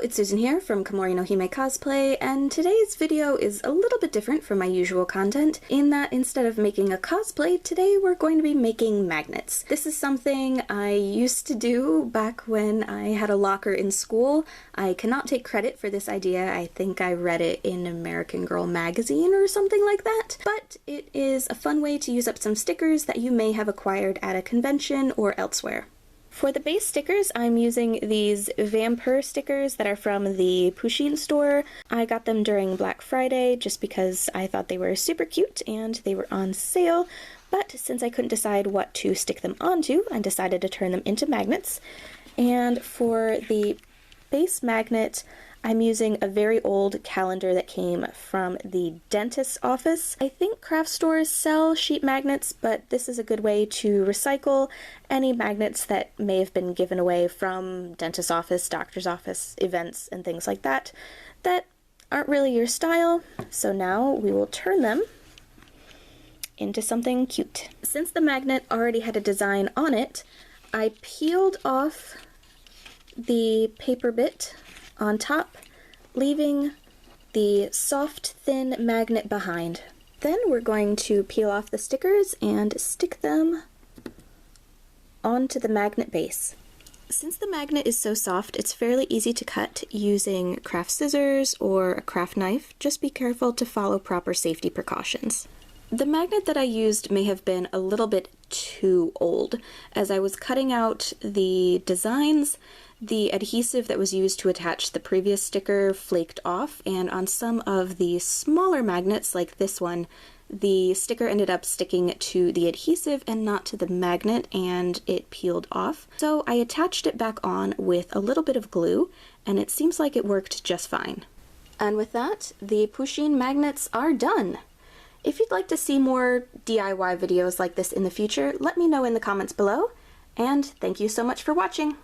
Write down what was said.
it's Susan here from Komori no Hime Cosplay, and today's video is a little bit different from my usual content in that instead of making a cosplay, today we're going to be making magnets. This is something I used to do back when I had a locker in school. I cannot take credit for this idea. I think I read it in American Girl magazine or something like that, but it is a fun way to use up some stickers that you may have acquired at a convention or elsewhere. For the base stickers, I'm using these Vampire stickers that are from the Pusheen store. I got them during Black Friday just because I thought they were super cute and they were on sale, but since I couldn't decide what to stick them onto, I decided to turn them into magnets. And for the base magnet, I'm using a very old calendar that came from the dentist's office. I think craft stores sell sheet magnets, but this is a good way to recycle any magnets that may have been given away from dentist's office, doctor's office, events, and things like that that aren't really your style. So now we will turn them into something cute. Since the magnet already had a design on it, I peeled off the paper bit on top, leaving the soft, thin magnet behind. Then we're going to peel off the stickers and stick them onto the magnet base. Since the magnet is so soft, it's fairly easy to cut using craft scissors or a craft knife. Just be careful to follow proper safety precautions. The magnet that I used may have been a little bit too old. As I was cutting out the designs, the adhesive that was used to attach the previous sticker flaked off, and on some of the smaller magnets, like this one, the sticker ended up sticking to the adhesive and not to the magnet, and it peeled off. So I attached it back on with a little bit of glue, and it seems like it worked just fine. And with that, the Pusheen magnets are done. If you'd like to see more DIY videos like this in the future, let me know in the comments below, and thank you so much for watching!